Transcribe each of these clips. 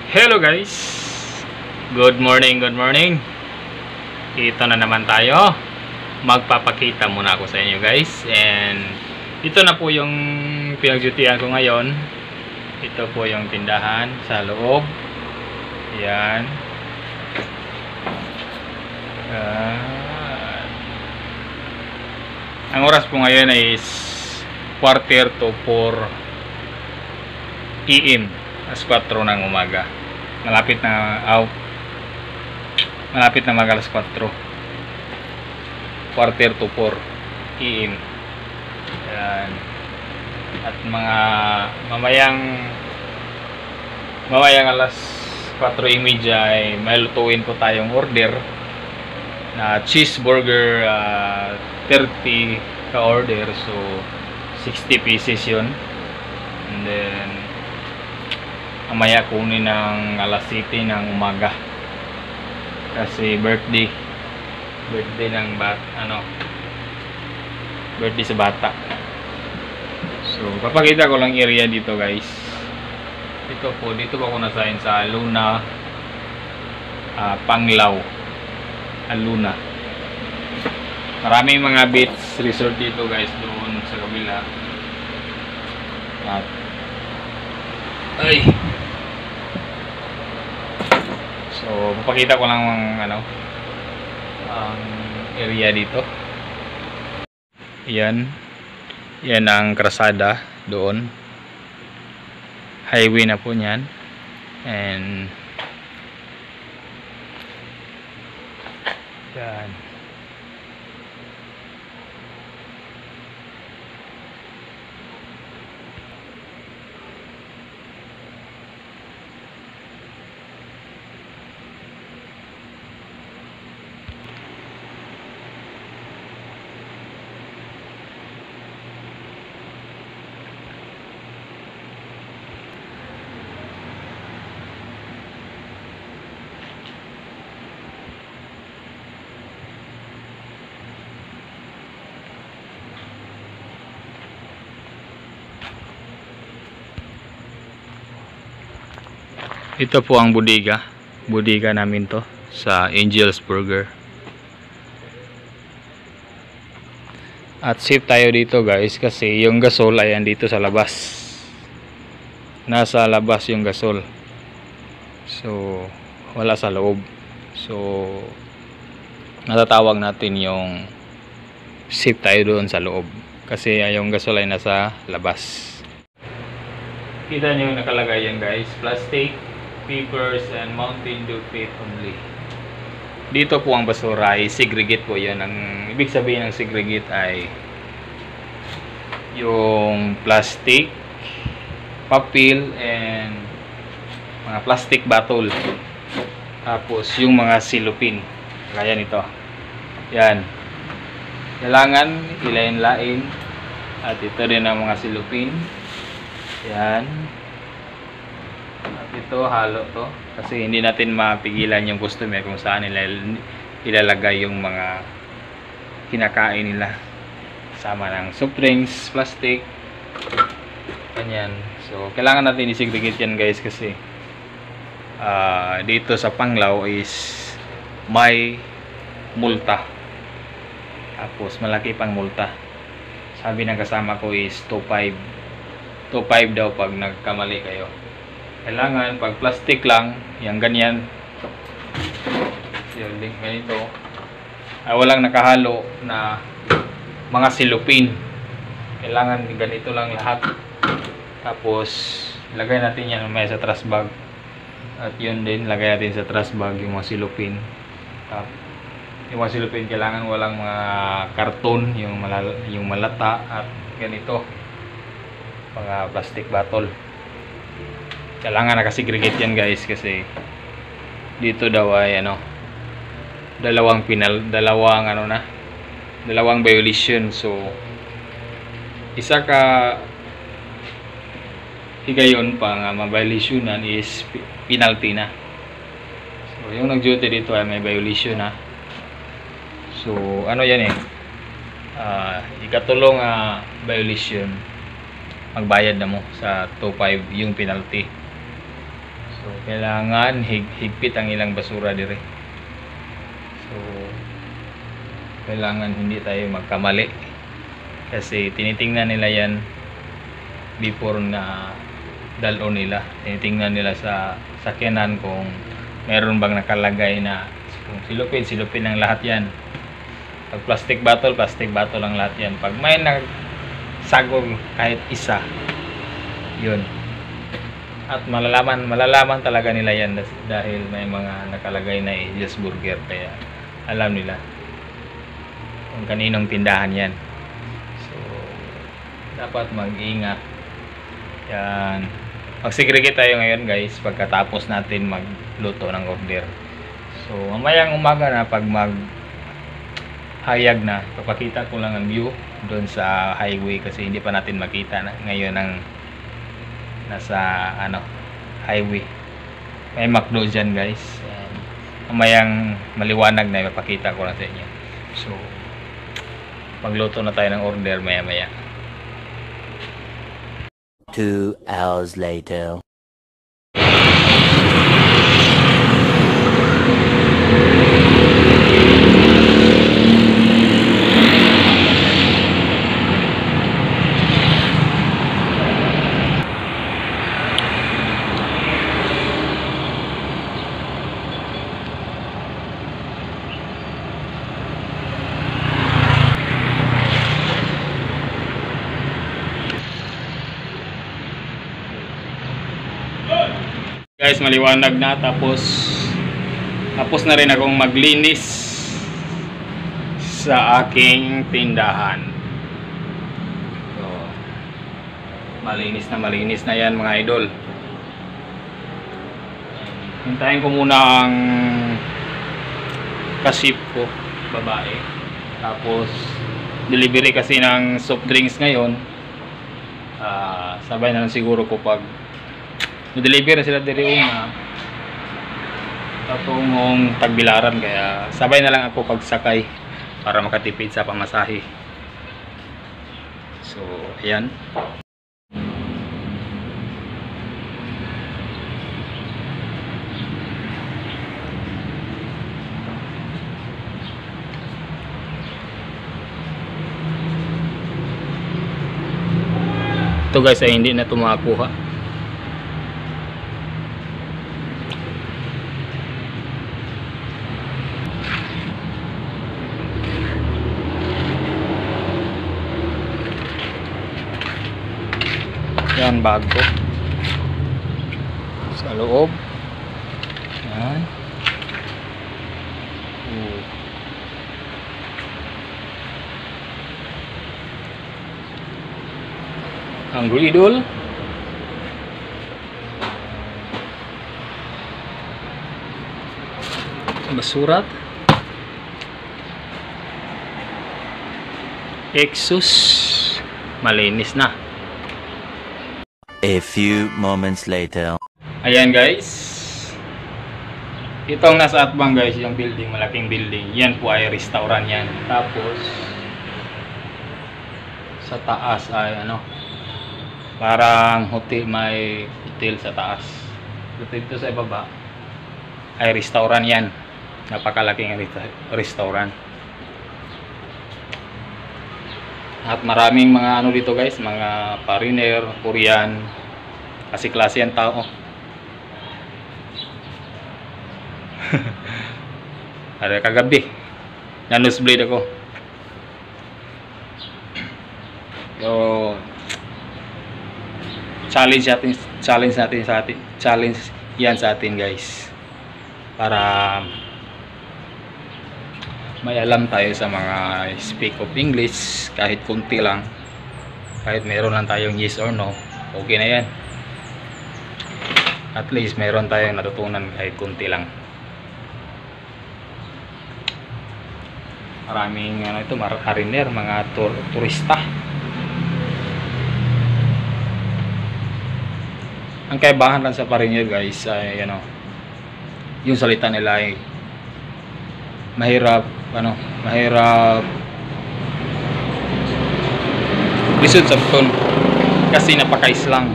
Hello guys, good morning, good morning. Ito na naman tayo. Magpapakita muna ako sa inyo guys. And ito na po yung pinag-duty-an ko ngayon. Ito po yung tindahan sa loob. Yan. Ang oras po ngayon is 3:45 AM. Alas 4 ng umaga. Malapit na mag-alas 4. 3:45 AM. Yan. At mamayang alas 4:30 ay may lutuin po tayong order na cheeseburger, 30 ka order, so 60 pieces yun. And then mamaya kunin ng alas 7 ng umaga kasi birthday ng birthday sa bata. So papakita ko lang area dito guys. Dito po ako nasahin sa Luna, Panglao, Luna. Maraming mga beach resort dito guys, doon sa kabila. At so papakita ko lang ang area dito. Yan ang krasada doon, highway na po niyan. And yan, ito po ang bodega namin to sa Angel's Burger. At safe tayo dito guys kasi yung gasol ay andito sa labas, nasa labas yung gasol, so wala sa loob. So natatawag natin yung safe tayo doon sa loob kasi yung gasol ay nasa labas. Kita nyo yung nakalagay yan guys, plastic, papers, and Mountain Dew Fit only. Dito po ang basura ay segregate po yan. Ang ibig sabihin ng segregate ay yung plastic, papel, and mga plastic bottle. Tapos yung mga silupin kaya nito, yan, kailangan ilain-lain. At ito din ang mga silupin, yan. At ito halo to kasi hindi natin mapigilan yung customer kung saan nila ilalagay yung mga kinakain nila, sama ng soft drinks, plastic, ganyan. So kailangan natin i-segregate yan guys kasi dito sa Panglao is may multa, tapos malaki pang multa. Sabi ng kasama ko is 2.5 daw pag nagkamali kayo. Kailangan pag plastic lang, yung ganyan, yung ganito, walang nakahalo na mga silupin, kailangan ganito lang lahat. Tapos lagay natin yan may sa trash bag, at yun din lagay natin sa trash bag yung mga silupin. Yung mga silupin kailangan walang mga karton, yung malata at ganito mga plastic bottle. Kailangan nakasegregate yan guys kasi dito daw ay dalawang violation. So isa ka higayon pa nga ma-violationan is penalty na. So yung nag-duty dito ay may violation na. So yan ikatulong violation, magbayad na mo sa 2.5 yung penalty. So So kailangan higpit ang ilang basura dire. So kailangan hindi tayo magkamali kasi tinitingnan nila yan before na dalon nila. Tinitingnan nila sa sakyanan kung meron bang nakalagay na kung silupin ang lahat yan. Pag plastic bottle ang lahat yan. Pag may nagsagol kahit isa, yun. At malalaman talaga nila yan dahil may mga nakalagay na Elias Burger, kaya alam nila kung kaninong tindahan yan. So dapat mag-ingat yan. Magsigregate tayo ngayon guys pagkatapos natin magluto ng order. So mamayang umaga na, pag hayag na, papakita ko lang ang view doon sa highway kasi hindi pa natin makita na ngayon ang nasa highway. May McDo dyan guys, and mamayang maliwanag na ipapakita ko lang sa inyo. So magluto na tayo ng order maya maya. 2 hours later. Guys, maliwanag na, tapos na rin akong maglinis sa aking tindahan. So, malinis na yan mga idol. Hintayin ko muna ang kasip ko, babae. Tapos delivery kasi ng soft drinks ngayon. Sabay na lang siguro ko pag deliver na sila diri una tatungong Tagbilaran, kaya sabay na lang ako pagsakay para makatipid sa pamasahe. So ayan, ito guys ay hindi na ito makakuha. Yan, bago sa loob. Yan. Hungry idol. Basurat. Exus. Malinis na. A few moments later. Ayan guys, itong nasa atbang guys, yung building, malaking building, yan po ay restaurant yan. Tapos sa taas ay parang hotel, may hotel sa taas. Dito sa ibaba ay restaurant yan, napakalaking restaurant. At maraming mga dito guys, mga foreigner, Korean, kasi klase ang tao. Ada kagabi, nanusblade ako. So, challenge yan sa atin guys, para may alam tayo sa mga speak of English, kahit kunti lang, kahit meron lang tayong yes or no, okay na yan. At least meron tayong natutunan kahit kunti lang. Maraming ito, mariner, mga turista. Ang kaibahan lang sa foreigner guys ay yung salita nila ay mahirap lisod sa ton kasi napaka-islang.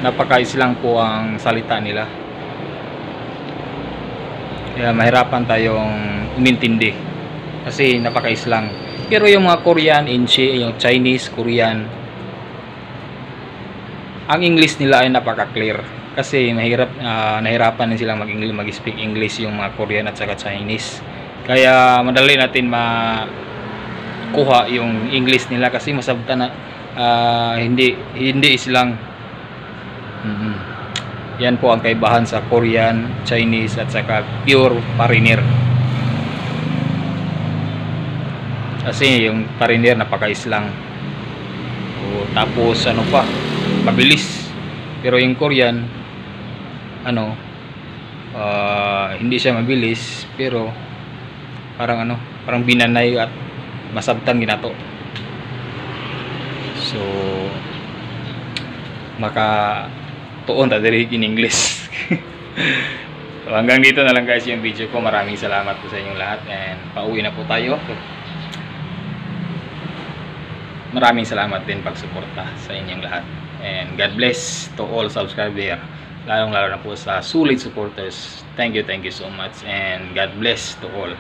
napaka-islang po ang salita nila. Kaya mahirapan tayong umintindi kasi napaka-islang. Pero yung mga Korean, yung Chinese, Korean, ang English nila ay napaka-clear. Kasi nahirapan din silang mag-speak English yung mga Korean at saka Chinese. Kaya madali natin makuha yung English nila kasi masabta na hindi islang. Yan po ang kaibahan sa Korean, Chinese at saka pure foreigner. Kasi yung foreigner napaka-islang. Tapos ano pa, mabilis. Pero yung Korean hindi siya mabilis pero parang binanay at masabtan ginato. So tuon ta diri in English. So hanggang dito na lang guys yung video ko. Maraming salamat po sa inyong lahat and pauwi na po tayo. Maraming salamat din pagsuporta sa inyong lahat and God bless to all subscriber, lalong lalo na po sa sulit supporters. Thank you so much and God bless to all.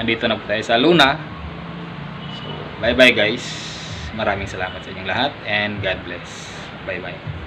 Andito na po tayo sa Luna. So bye bye guys, maraming salamat sa inyong lahat and God bless. Bye bye.